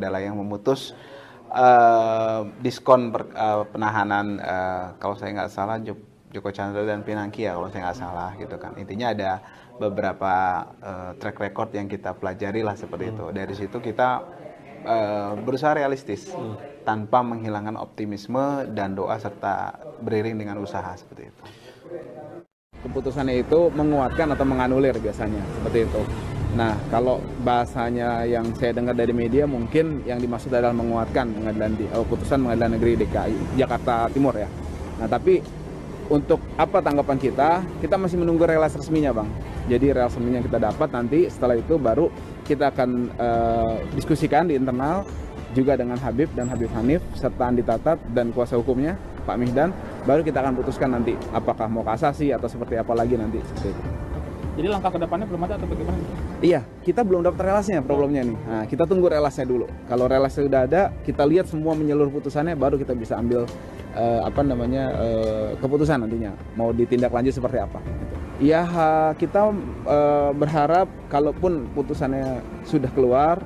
adalah yang memutus diskon penahanan kalau saya nggak salah Joko Chandra dan Pinangki ya kalau saya nggak salah gitu kan. Intinya ada beberapa track record yang kita pelajari lah seperti itu. Dari situ kita berusaha realistis tanpa menghilangkan optimisme dan doa serta beriring dengan usaha seperti itu. Keputusannya itu menguatkan atau menganulir biasanya seperti itu. Nah, kalau bahasanya yang saya dengar dari media mungkin yang dimaksud adalah menguatkan putusan Pengadilan Negeri DKI Jakarta Timur ya. Nah, tapi untuk apa tanggapan kita masih menunggu relas resminya, Bang. Jadi relas resminya kita dapat nanti, setelah itu baru kita akan diskusikan di internal juga dengan Habib dan Habib Hanif serta Andi Tatat dan kuasa hukumnya Pak Mihdan, baru kita akan putuskan nanti apakah mau kasasi atau seperti apa lagi nanti seperti itu. Jadi langkah ke depannya belum ada atau bagaimana? Iya, kita belum dapat relasnya problemnya nih. Nah, kita tunggu relasnya dulu. Kalau relasnya sudah ada, kita lihat semua menyeluruh putusannya, baru kita bisa ambil keputusan nantinya. Mau ditindaklanjuti seperti apa. Ya, kita berharap kalaupun putusannya sudah keluar,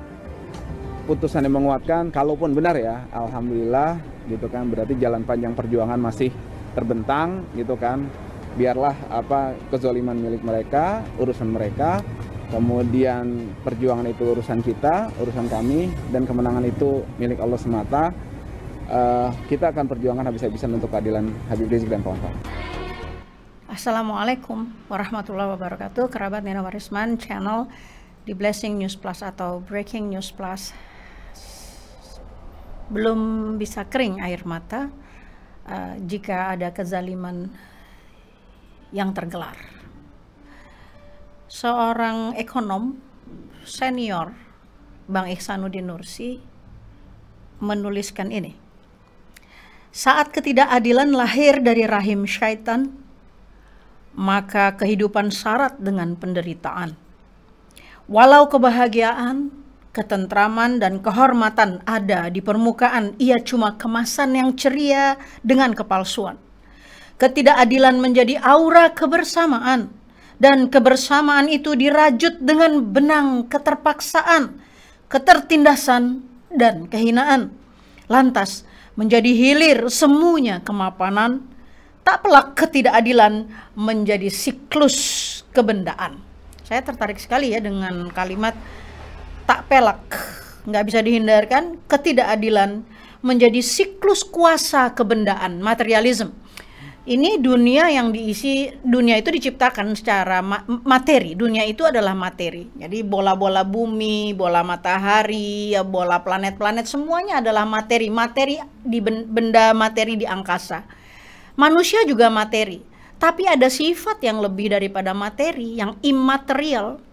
putusannya menguatkan, kalaupun benar ya, alhamdulillah gitu kan, berarti jalan panjang perjuangan masih terbentang gitu kan. Biarlah kezaliman milik mereka, urusan mereka, kemudian perjuangan itu urusan kita, urusan kami, dan kemenangan itu milik Allah semata. Kita akan perjuangkan habis-habisan untuk keadilan Habib Rizik dan kawan-kawan. Assalamualaikum warahmatullahi wabarakatuh. Kerabat Nino Warisman channel di Blessing News Plus atau Breaking News Plus. Belum bisa kering air mata jika ada kezaliman yang tergelar. Seorang ekonom senior, Bang Ihsanuddin Nursi, menuliskan ini. Saat ketidakadilan lahir dari rahim syaitan, maka kehidupan syarat dengan penderitaan. Walau kebahagiaan, ketentraman, dan kehormatan ada di permukaan, ia cuma kemasan yang ceria dengan kepalsuan. Ketidakadilan menjadi aura kebersamaan, dan kebersamaan itu dirajut dengan benang keterpaksaan, ketertindasan, dan kehinaan. Lantas menjadi hilir semuanya kemapanan, tak pelak ketidakadilan menjadi siklus kebendaan. Saya tertarik sekali ya dengan kalimat tak pelak, nggak bisa dihindarkan, ketidakadilan menjadi siklus kuasa kebendaan, materialisme. Ini dunia yang diisi, dunia itu diciptakan secara materi. Dunia itu adalah materi. Jadi bola-bola bumi, bola matahari, ya bola planet-planet, semuanya adalah materi. Materi di benda materi di angkasa. Manusia juga materi. Tapi ada sifat yang lebih daripada materi, yang immaterial.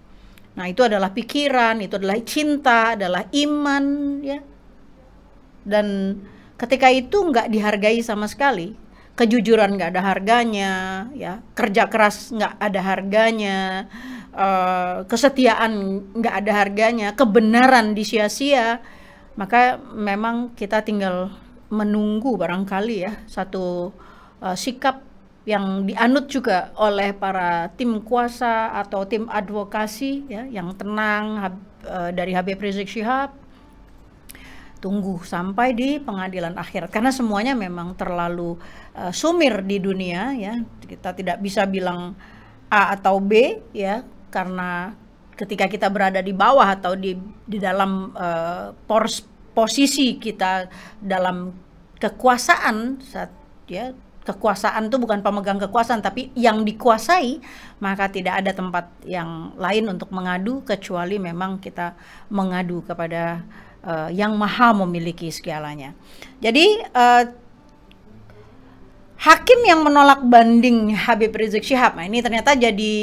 Nah, itu adalah pikiran, itu adalah cinta, adalah iman, ya. Dan ketika itu nggak dihargai sama sekali. Kejujuran nggak ada harganya, ya, kerja keras nggak ada harganya, kesetiaan nggak ada harganya, kebenaran disia-sia, maka memang kita tinggal menunggu barangkali ya satu sikap yang dianut juga oleh para tim kuasa atau tim advokasi ya, yang tenang dari Habib Rizik Syihab. Tunggu sampai di pengadilan akhirat, karena semuanya memang terlalu sumir di dunia ya. Kita tidak bisa bilang A atau B ya, karena ketika kita berada di bawah atau di dalam posisi kita dalam kekuasaan ya, kekuasaan itu bukan pemegang kekuasaan tapi yang dikuasai, maka tidak ada tempat yang lain untuk mengadu kecuali memang kita mengadu kepada yang maha memiliki segalanya. Jadi hakim yang menolak banding Habib Rizik Syihab, nah ini ternyata jadi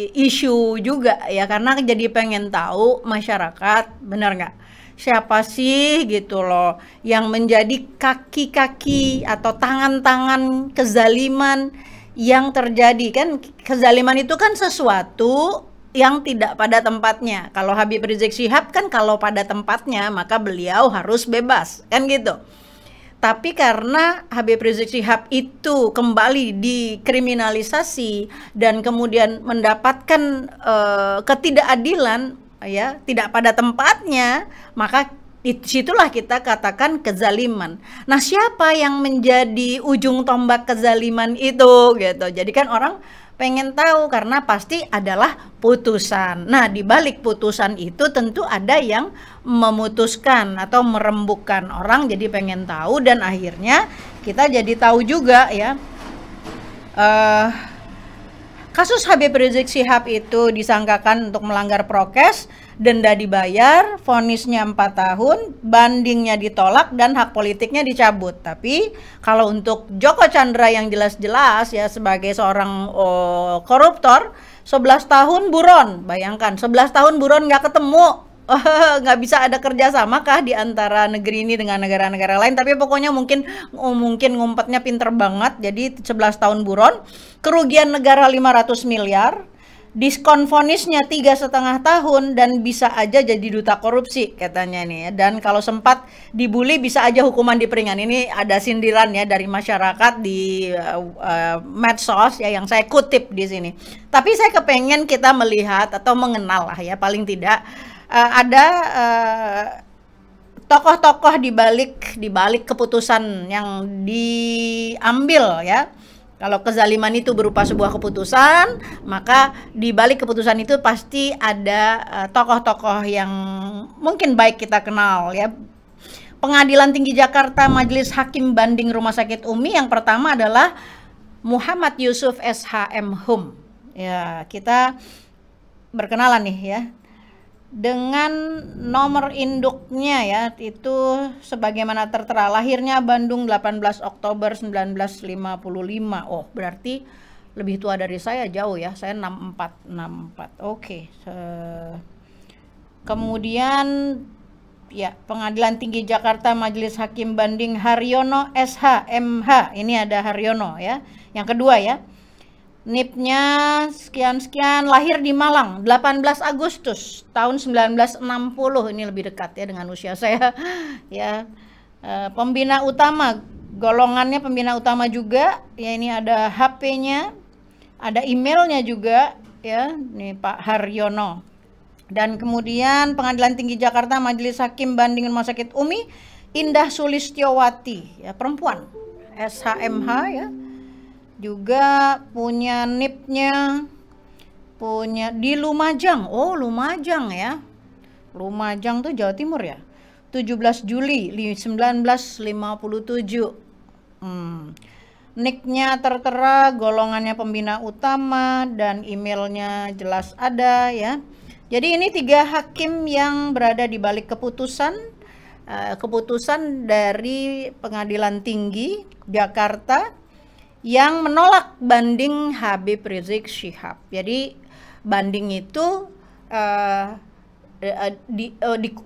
isu juga ya, karena jadi pengen tahu masyarakat, benar nggak, siapa sih gitu loh yang menjadi kaki-kaki atau tangan-tangan kezaliman yang terjadi. Kan kezaliman itu kan sesuatu yang tidak pada tempatnya. Kalau Habib Rizik Syihab kan kalau pada tempatnya maka beliau harus bebas, kan gitu. Tapi karena Habib Rizik Syihab itu kembali dikriminalisasi dan kemudian mendapatkan ketidakadilan ya, tidak pada tempatnya, maka Situlah kita katakan kezaliman. Nah, siapa yang menjadi ujung tombak kezaliman itu gitu. Jadi kan orang pengen tahu karena pasti adalah putusan. Nah, di balik putusan itu tentu ada yang memutuskan atau merembukkan orang jadi pengen tahu, dan akhirnya kita jadi tahu juga ya. Kasus Habib Rizik Syihab itu disangkakan untuk melanggar prokes, denda dibayar, vonisnya 4 tahun, bandingnya ditolak, dan hak politiknya dicabut. Tapi kalau untuk Joko Chandra yang jelas-jelas ya sebagai seorang koruptor, 11 tahun buron. Bayangkan, 11 tahun buron nggak ketemu. Nggak bisa ada kerjasama kah di antara negeri ini dengan negara-negara lain, tapi pokoknya mungkin ngumpetnya pinter banget. Jadi 11 tahun buron, kerugian negara 500 miliar, diskon vonisnya 3,5 tahun, dan bisa aja jadi duta korupsi katanya nih ya. Dan kalau sempat dibully bisa aja hukuman diperingan. Ini ada sindiran ya dari masyarakat di medsos ya yang saya kutip di sini. Tapi saya kepengen kita melihat atau mengenal lah ya, paling tidak ada tokoh-tokoh di balik keputusan yang diambil ya. Kalau kezaliman itu berupa sebuah keputusan, maka di balik keputusan itu pasti ada tokoh-tokoh yang mungkin baik kita kenal ya. Pengadilan Tinggi Jakarta, Majelis Hakim Banding Rumah Sakit Umi, yang pertama adalah Muhammad Yusuf SH.M.Hum. Ya, kita berkenalan nih ya dengan nomor induknya ya, itu sebagaimana tertera. Lahirnya Bandung 18 Oktober 1955. Oh, berarti lebih tua dari saya jauh ya. Saya 64. Oke. Kemudian ya, Pengadilan Tinggi Jakarta Majelis Hakim Banding Haryono SH.M.H. Ini ada Haryono ya. Yang kedua ya. NIP-nya sekian-sekian, lahir di Malang 18 Agustus tahun 1960. Ini lebih dekat ya dengan usia saya ya. Pembina utama, golongannya pembina utama juga ya. Ini ada HP-nya, ada emailnya juga ya, ini Pak Haryono. Dan kemudian Pengadilan Tinggi Jakarta Majelis Hakim Banding Rumah Sakit Umi, Indah Sulistiowati ya, perempuan, SH.M.H. ya. Juga punya NIP-nya, punya di Lumajang. Oh, Lumajang ya. Lumajang tuh Jawa Timur ya. 17 Juli 1957. NIK-nya tertera, golongannya pembina utama, dan emailnya jelas ada ya. Jadi ini 3 hakim yang berada di balik keputusan dari Pengadilan Tinggi Jakarta yang menolak banding Habib Rizik Syihab. Jadi banding itu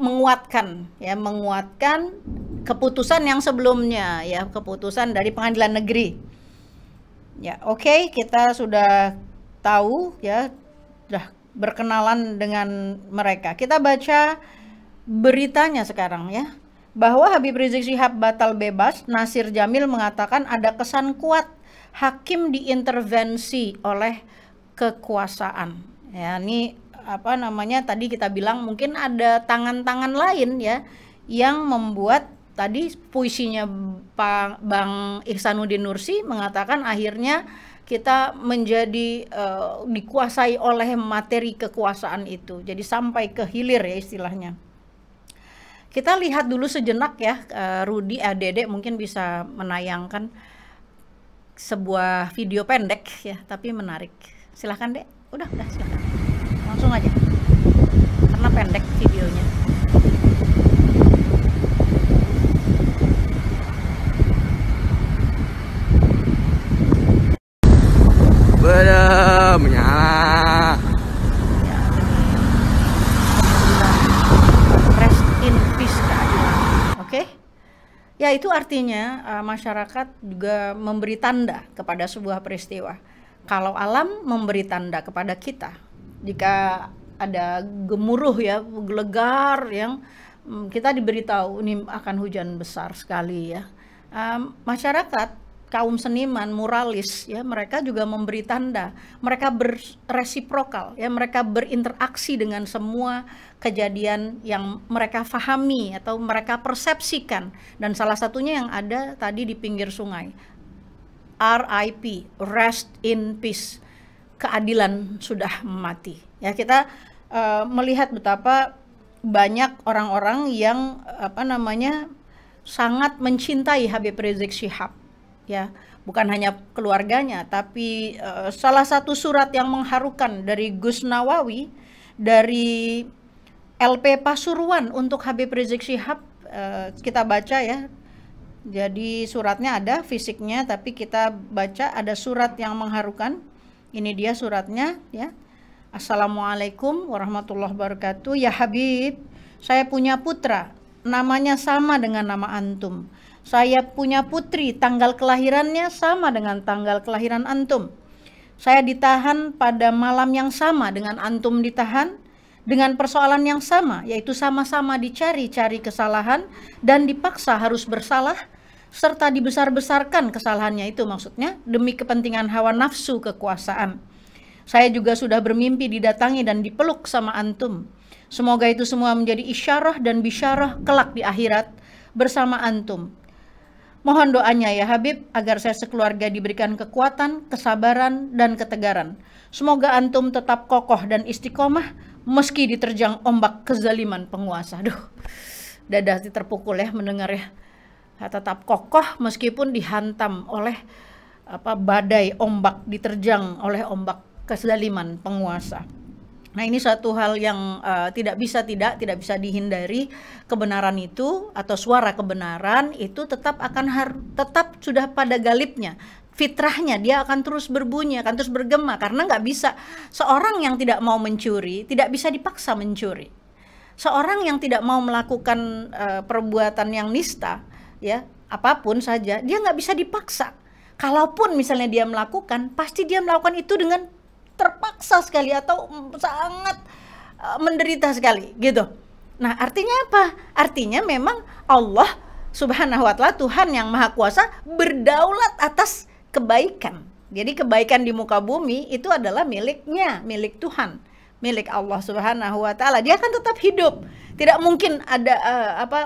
menguatkan keputusan yang sebelumnya ya, keputusan dari Pengadilan Negeri. Ya, oke, kita sudah tahu ya, sudah berkenalan dengan mereka. Kita baca beritanya sekarang ya, bahwa Habib Rizik Syihab batal bebas. Nasir Jamil mengatakan ada kesan kuat hakim diintervensi oleh kekuasaan. Ya, ini apa namanya, tadi kita bilang mungkin ada tangan-tangan lain ya yang membuat tadi puisinya Bang Ihsanuddin Nursi mengatakan akhirnya kita menjadi dikuasai oleh materi kekuasaan itu. Jadi sampai ke hilir ya istilahnya. Kita lihat dulu sejenak ya, Rudi Dede mungkin bisa menayangkan sebuah video pendek ya, tapi menarik. Silahkan Dek, udah silahkan, langsung aja karena pendek videonya. Menyala. Rest in peace keadilan. Oke? Ya, itu artinya masyarakat juga memberi tanda kepada sebuah peristiwa. Kalau alam memberi tanda kepada kita, jika ada gemuruh ya, gelegar yang kita diberitahu ini akan hujan besar sekali ya. Masyarakat kaum seniman, muralis, ya, mereka juga memberi tanda, mereka beresiprokal, ya, mereka berinteraksi dengan semua kejadian yang mereka fahami atau mereka persepsikan, dan salah satunya yang ada tadi di pinggir sungai, RIP, rest in peace, keadilan sudah mati. Ya, kita melihat betapa banyak orang-orang yang sangat mencintai Habib Rizik Syihab, ya, bukan hanya keluarganya, tapi salah satu surat yang mengharukan dari Gus Nawawi, dari LP Pasuruan untuk Habib Rizik Syihab, kita baca ya. Jadi suratnya ada fisiknya, tapi kita baca ada surat yang mengharukan. Ini dia suratnya, ya. Assalamualaikum warahmatullahi wabarakatuh. Ya Habib, saya punya putra, namanya sama dengan nama antum. Saya punya putri, tanggal kelahirannya sama dengan tanggal kelahiran antum. Saya ditahan pada malam yang sama dengan antum ditahan, dengan persoalan yang sama, yaitu sama-sama dicari-cari kesalahan dan dipaksa harus bersalah, serta dibesar-besarkan kesalahannya itu, maksudnya demi kepentingan hawa nafsu kekuasaan. Saya juga sudah bermimpi didatangi dan dipeluk sama antum. Semoga itu semua menjadi isyarah dan bisyarah kelak di akhirat bersama antum. Mohon doanya ya Habib, agar saya sekeluarga diberikan kekuatan, kesabaran, dan ketegaran. Semoga antum tetap kokoh dan istiqomah meski diterjang ombak kezaliman penguasa. Duh, dada terpukul ya mendengar ya. Tetap kokoh meskipun dihantam oleh badai ombak, diterjang oleh ombak kezaliman penguasa. Nah, ini suatu hal yang tidak bisa dihindari. Kebenaran itu atau suara kebenaran itu tetap tetap sudah pada galibnya, fitrahnya, dia akan terus berbunyi, akan terus bergema, karena nggak bisa seorang yang tidak mau mencuri tidak bisa dipaksa mencuri. Seorang yang tidak mau melakukan perbuatan yang nista, ya, apapun saja, dia nggak bisa dipaksa. Kalaupun misalnya dia melakukan, pasti dia melakukan itu dengan terpaksa sekali atau sangat menderita sekali gitu. Nah, artinya apa? Artinya memang Allah Subhanahu wa Ta'ala, Tuhan yang Maha Kuasa, berdaulat atas kebaikan. Jadi kebaikan di muka bumi itu adalah miliknya, milik Tuhan, milik Allah Subhanahu wa Ta'ala. Dia akan tetap hidup. Tidak mungkin ada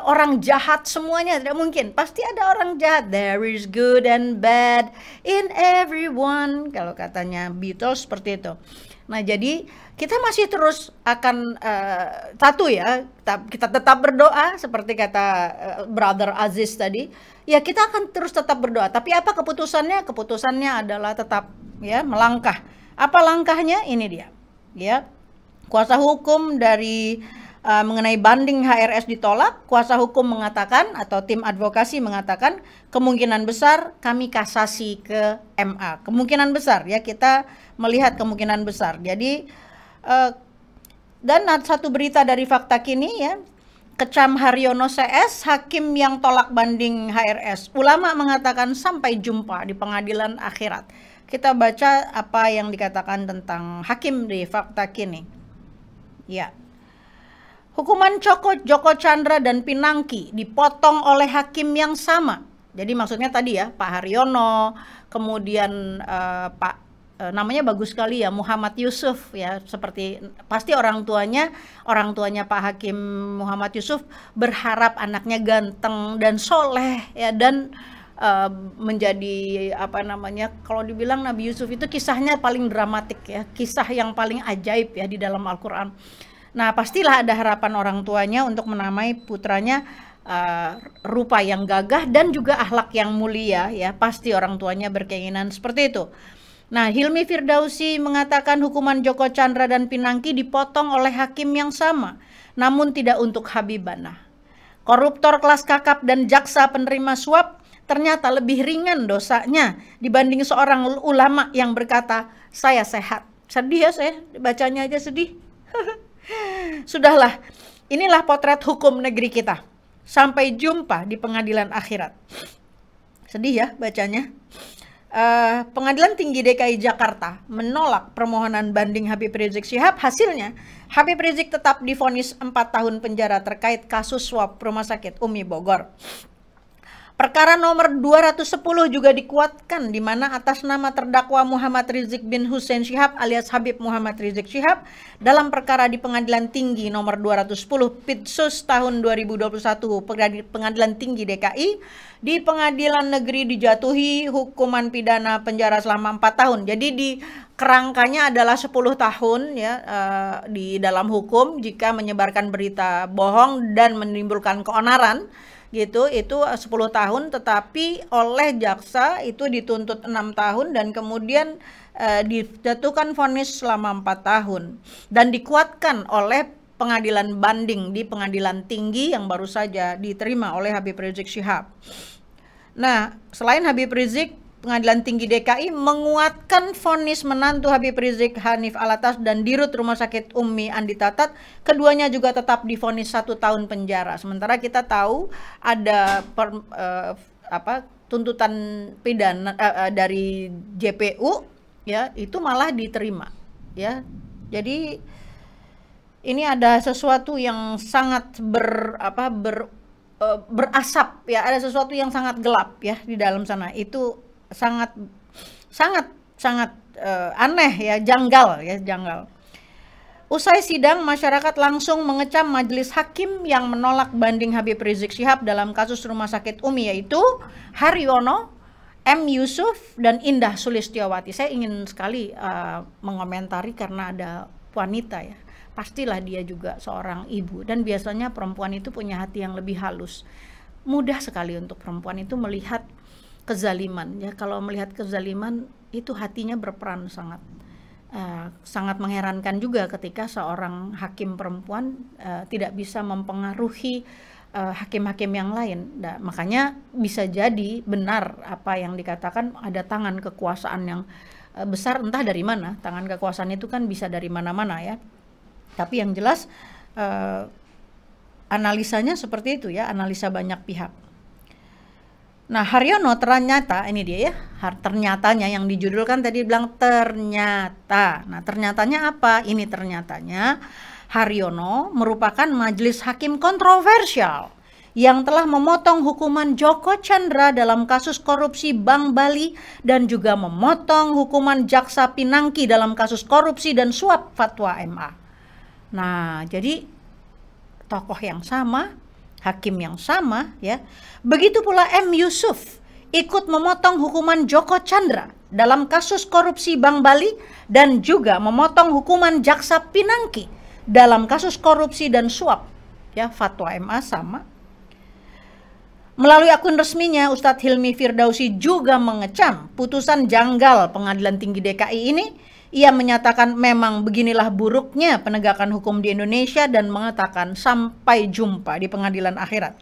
orang jahat semuanya, tidak mungkin. Pasti ada orang jahat. There is good and bad in everyone, kalau katanya Beatles seperti itu. Nah, jadi kita masih terus akan satu ya, kita tetap berdoa seperti kata Brother Aziz tadi. Ya, kita akan terus tetap berdoa. Tapi apa keputusannya? Keputusannya adalah tetap ya melangkah. Apa langkahnya? Ini dia. Ya. Kuasa hukum dari mengenai banding HRS ditolak, kuasa hukum mengatakan atau tim advokasi mengatakan kemungkinan besar kami kasasi ke MA. Kemungkinan besar ya, kita melihat kemungkinan besar. Jadi dan satu berita dari Fakta Kini ya, Kecam Haryono CS, hakim yang tolak banding HRS. Ulama mengatakan sampai jumpa di pengadilan akhirat. Kita baca apa yang dikatakan tentang hakim di Fakta Kini. Ya. Hukuman Joko Chandra dan Pinangki dipotong oleh hakim yang sama. Jadi maksudnya tadi ya, Pak Haryono, kemudian namanya bagus sekali ya, Muhammad Yusuf ya, seperti pasti orang tuanya Pak Hakim Muhammad Yusuf berharap anaknya ganteng dan soleh ya, dan menjadi kalau dibilang Nabi Yusuf itu kisahnya paling dramatik ya, kisah yang paling ajaib ya di dalam Al-Quran. Nah, pastilah ada harapan orang tuanya untuk menamai putranya rupa yang gagah dan juga akhlak yang mulia ya, pasti orang tuanya berkeinginan seperti itu. Nah, Hilmi Firdausi mengatakan hukuman Joko Chandra dan Pinangki dipotong oleh hakim yang sama, namun tidak untuk Habibana. Koruptor kelas kakap dan jaksa penerima suap ternyata lebih ringan dosanya dibanding seorang ulama yang berkata, saya sehat. Sedih ya saya, bacanya aja sedih. Sudahlah, inilah potret hukum negeri kita. Sampai jumpa di pengadilan akhirat. Sedih ya bacanya. Pengadilan Tinggi DKI Jakarta menolak permohonan banding Habib Rizik Syihab. Hasilnya, Habib Rizik tetap divonis 4 tahun penjara terkait kasus suap Rumah Sakit Umi Bogor. Perkara nomor 210 juga dikuatkan di mana atas nama terdakwa Muhammad Rizik bin Hussein Syihab alias Habib Muhammad Rizik Syihab dalam perkara di Pengadilan Tinggi nomor 210 Pitsus tahun 2021 Pengadilan Tinggi DKI di Pengadilan Negeri dijatuhi hukuman pidana penjara selama 4 tahun. Jadi di kerangkanya adalah 10 tahun ya di dalam hukum jika menyebarkan berita bohong dan menimbulkan keonaran gitu, itu 10 tahun, tetapi oleh jaksa itu dituntut 6 tahun dan kemudian dijatuhkan vonis selama 4 tahun dan dikuatkan oleh pengadilan banding di Pengadilan Tinggi yang baru saja diterima oleh Habib Rizik Syihab. Nah, selain Habib Rizik, Pengadilan Tinggi DKI menguatkan vonis menantu Habib Rizik Hanif Alatas dan Dirut Rumah Sakit Umi Andi Tatat, keduanya juga tetap divonis 1 tahun penjara. Sementara kita tahu ada tuntutan pidana dari JPU ya, itu malah diterima ya. Jadi ini ada sesuatu yang sangat berasap ya, ada sesuatu yang sangat gelap ya di dalam sana. Itu sangat aneh ya, janggal. Usai sidang, masyarakat langsung mengecam majelis hakim yang menolak banding Habib Rizik Syihab dalam kasus Rumah Sakit Umi, yaitu Haryono, M. Yusuf, dan Indah Sulistyowati. Saya ingin sekali mengomentari karena ada wanita ya. Pastilah dia juga seorang ibu, dan biasanya perempuan itu punya hati yang lebih halus. Mudah sekali untuk perempuan itu melihat kezaliman ya. Kalau melihat kezaliman itu hatinya berperan sangat mengherankan juga ketika seorang hakim perempuan tidak bisa mempengaruhi hakim-hakim yang lain. Nah, makanya bisa jadi benar apa yang dikatakan ada tangan kekuasaan yang besar, entah dari mana. Tangan kekuasaan itu kan bisa dari mana-mana ya. Tapi yang jelas analisanya seperti itu ya, analisa banyak pihak. Nah, Haryono ternyata, ini dia ya, ternyatanya yang dijudulkan tadi bilang ternyata. Nah, ternyatanya apa? Ini ternyatanya Haryono merupakan majelis hakim kontroversial yang telah memotong hukuman Joko Chandra dalam kasus korupsi Bank Bali dan juga memotong hukuman Jaksa Pinangki dalam kasus korupsi dan suap fatwa MA. Nah, jadi tokoh yang sama, hakim yang sama ya. Begitu pula M. Yusuf ikut memotong hukuman Joko Chandra dalam kasus korupsi Bank Bali dan juga memotong hukuman Jaksa Pinangki dalam kasus korupsi dan suap ya, fatwa MA sama. Melalui akun resminya, Ustadz Hilmi Firdausi juga mengecam putusan janggal Pengadilan Tinggi DKI ini. Ia menyatakan memang beginilah buruknya penegakan hukum di Indonesia dan mengatakan sampai jumpa di pengadilan akhirat.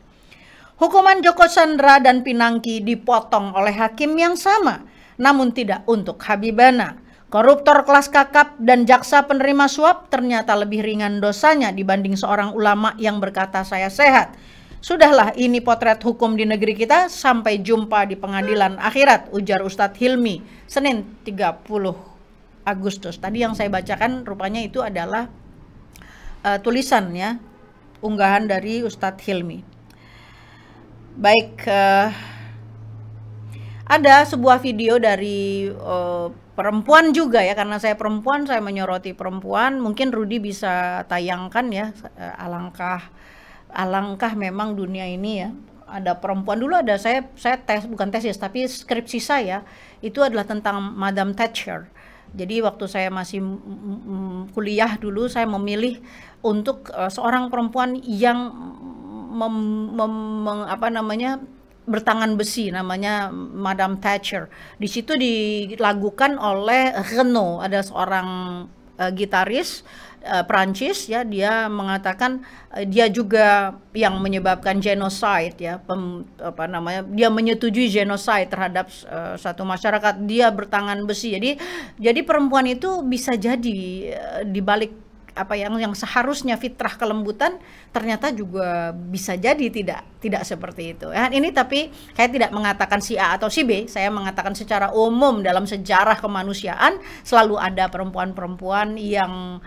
Hukuman Joko Chandra dan Pinangki dipotong oleh hakim yang sama, namun tidak untuk Habibana. Koruptor kelas kakap dan jaksa penerima suap ternyata lebih ringan dosanya dibanding seorang ulama yang berkata saya sehat. Sudahlah, ini potret hukum di negeri kita, sampai jumpa di pengadilan akhirat, ujar Ustadz Hilmi, Senin 30 Agustus. Tadi yang saya bacakan rupanya itu adalah tulisan ya, unggahan dari Ustadz Hilmi. Baik, ada sebuah video dari perempuan juga ya, karena saya perempuan, saya menyoroti perempuan. Mungkin Rudi bisa tayangkan ya, alangkah memang dunia ini ya. Ada perempuan, dulu ada saya bukan tesis tapi skripsi saya itu adalah tentang Madam Thatcher. Jadi waktu saya masih kuliah dulu, saya memilih untuk seorang perempuan yang bertangan besi, namanya Madam Thatcher. Di situ dilakukan oleh Renaud, ada seorang gitaris Prancis ya, dia mengatakan dia juga yang menyebabkan genocide ya, dia menyetujui genocide terhadap satu masyarakat, dia bertangan besi. Jadi perempuan itu bisa jadi dibalik apa yang seharusnya fitrah kelembutan ternyata juga bisa jadi tidak seperti itu. Ini tapi saya tidak mengatakan si A atau si B, saya mengatakan secara umum dalam sejarah kemanusiaan selalu ada perempuan-perempuan yang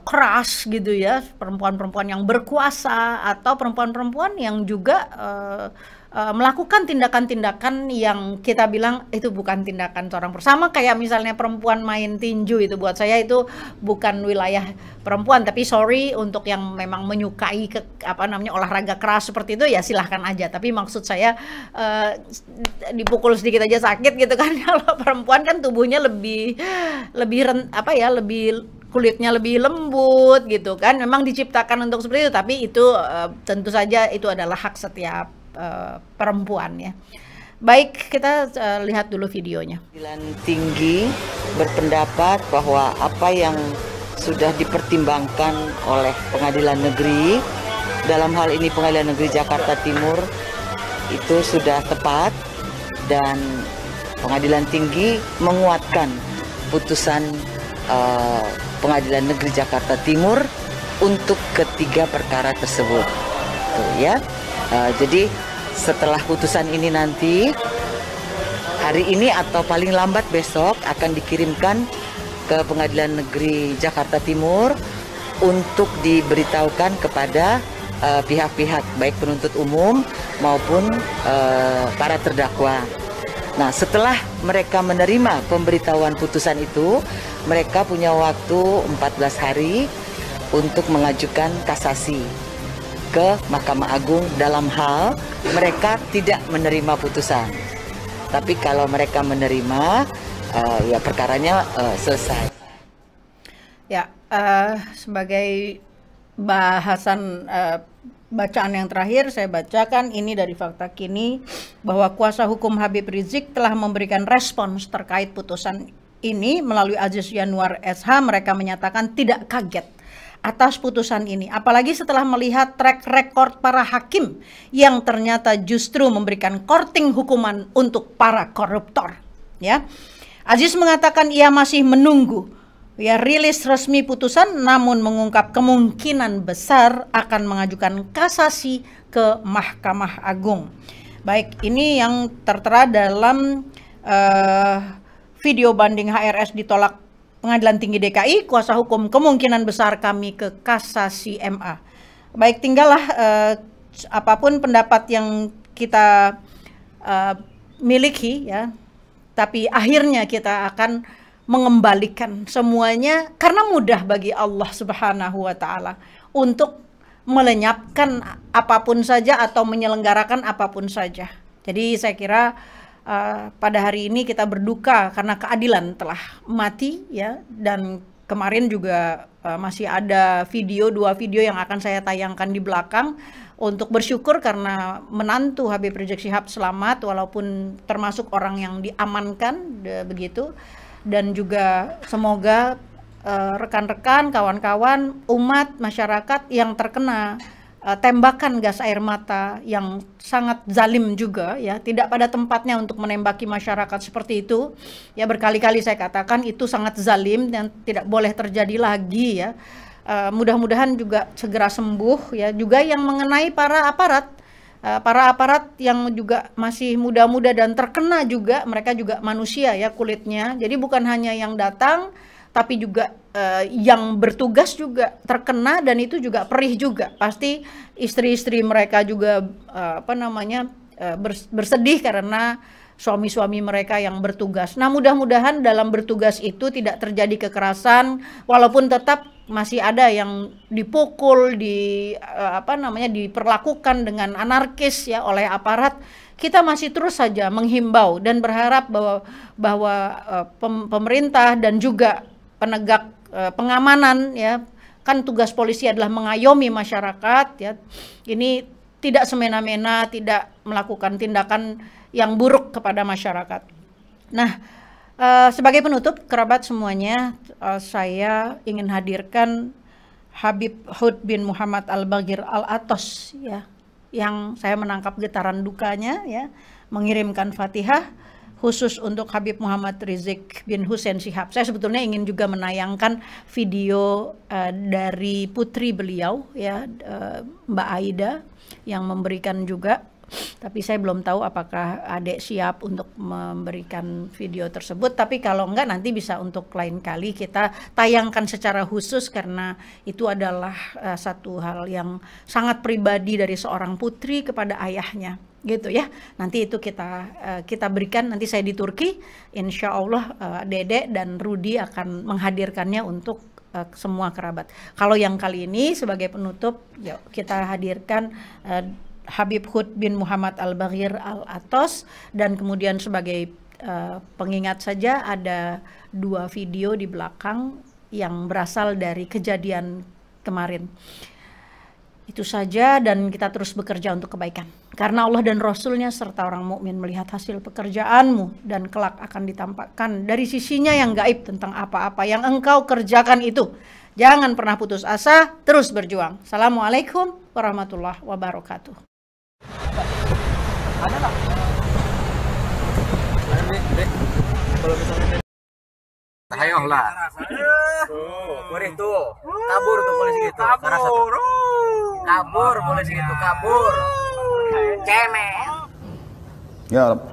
keras gitu ya, perempuan-perempuan yang berkuasa atau perempuan-perempuan yang juga melakukan tindakan-tindakan yang kita bilang itu bukan tindakan seorang bersama, kayak misalnya perempuan main tinju, itu buat saya itu bukan wilayah perempuan. Tapi sorry untuk yang memang menyukai olahraga keras seperti itu, ya silahkan aja. Tapi maksud saya dipukul sedikit aja sakit gitu kan. Kalau perempuan kan tubuhnya lebih kulitnya lebih lembut gitu kan, memang diciptakan untuk seperti itu. Tapi itu tentu saja itu adalah hak setiap perempuan ya. Baik, kita lihat dulu videonya. Pengadilan Tinggi berpendapat bahwa apa yang sudah dipertimbangkan oleh Pengadilan Negeri, dalam hal ini Pengadilan Negeri Jakarta Timur, itu sudah tepat, dan Pengadilan Tinggi menguatkan putusan Pengadilan Negeri Jakarta Timur untuk ketiga perkara tersebut. Tuh, ya. Jadi setelah putusan ini nanti hari ini atau paling lambat besok akan dikirimkan ke Pengadilan Negeri Jakarta Timur untuk diberitahukan kepada pihak-pihak baik penuntut umum maupun para terdakwa. Nah, setelah mereka menerima pemberitahuan putusan itu, mereka punya waktu 14 hari untuk mengajukan kasasi ke Mahkamah Agung dalam hal mereka tidak menerima putusan. Tapi kalau mereka menerima, ya perkaranya selesai. Ya, sebagai bahasan bacaan yang terakhir saya bacakan ini dari Fakta Kini, bahwa kuasa hukum Habib Rizik telah memberikan respons terkait putusan ini melalui Aziz Yanuar SH. Mereka menyatakan tidak kaget atas putusan ini, apalagi setelah melihat track record para hakim yang ternyata justru memberikan korting hukuman untuk para koruptor. Ya, Aziz mengatakan ia masih menunggu rilis resmi putusan, namun mengungkap kemungkinan besar akan mengajukan kasasi ke Mahkamah Agung. Baik, ini yang tertera dalam video banding HRS ditolak Pengadilan Tinggi DKI, kuasa hukum kemungkinan besar kami ke kasasi MA. Baik, tinggallah apapun pendapat yang kita miliki ya, tapi akhirnya kita akan mengembalikan semuanya karena mudah bagi Allah Subhanahu wa taala untuk melenyapkan apapun saja atau menyelenggarakan apapun saja. Jadi saya kira pada hari ini kita berduka karena keadilan telah mati ya, dan kemarin juga masih ada dua video yang akan saya tayangkan di belakang untuk bersyukur karena menantu Habib Rizik Syihab selamat, walaupun termasuk orang yang diamankan begitu. Dan juga semoga rekan-rekan, kawan-kawan, umat, masyarakat yang terkena tembakan gas air mata yang sangat zalim juga ya, tidak pada tempatnya untuk menembaki masyarakat seperti itu ya. Berkali-kali saya katakan itu sangat zalim dan tidak boleh terjadi lagi ya. Mudah-mudahan juga segera sembuh ya. Juga yang mengenai para aparat yang juga masih muda-muda dan terkena juga, mereka juga manusia ya kulitnya. Jadi bukan hanya yang datang, tapi juga yang bertugas juga terkena, dan itu juga perih juga. Pasti istri-istri mereka juga bersedih karena suami-suami mereka yang bertugas. Nah, mudah-mudahan dalam bertugas itu tidak terjadi kekerasan, walaupun tetap masih ada yang dipukul, diperlakukan dengan anarkis ya oleh aparat. Kita masih terus saja menghimbau dan berharap bahwa pemerintah dan juga penegak pengamanan ya, kan tugas polisi adalah mengayomi masyarakat ya. Ini tidak semena-mena, tidak melakukan tindakan yang buruk kepada masyarakat. Nah, sebagai penutup, kerabat semuanya, saya ingin hadirkan Habib Hud bin Muhammad Al-Baghir Al-Atos ya, yang saya menangkap getaran dukanya ya, mengirimkan Fatihah khusus untuk Habib Muhammad Rizik bin Hussein Syihab. Saya sebetulnya ingin juga menayangkan video dari putri beliau ya, Mbak Aida, yang memberikan juga Tapi saya belum tahu apakah adik siap untuk memberikan video tersebut. Tapi kalau enggak nanti bisa untuk lain kali kita tayangkan secara khusus karena itu adalah satu hal yang sangat pribadi dari seorang putri kepada ayahnya. Gitu ya, nanti itu kita berikan. Nanti saya di Turki, insya Allah Dede dan Rudi akan menghadirkannya untuk semua kerabat. Kalau yang kali ini sebagai penutup, yuk kita hadirkan Habib Hud bin Muhammad Al-Baghir Al-Atos, dan kemudian sebagai pengingat saja ada 2 video di belakang yang berasal dari kejadian kemarin. Itu saja, dan kita terus bekerja untuk kebaikan. Karena Allah dan Rasulnya serta orang mukmin melihat hasil pekerjaanmu dan kelak akan ditampakkan dari sisinya yang gaib tentang apa-apa yang engkau kerjakan itu. Jangan pernah putus asa, terus berjuang. Assalamualaikum warahmatullahi wabarakatuh. Ada nggak? Kalau misalnya Ayolah. Boleh tuh. Kabur tuh polisi gitu. Kabur polisi gitu, kabur. Cemen. يا رب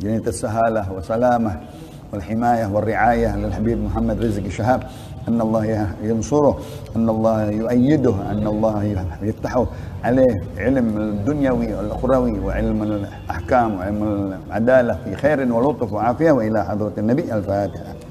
جنية السهالة وسلامة والحماية والرعاية للحبيب محمد رزق شهاب، أن الله ينصره، أن الله يؤيده، أن الله يفتح عليه علم الدنيوي والأخروي وعلم الأحكام وعلم العدالة في خير ولطف وعافية، وإلى حضرة النبي الفاتحة.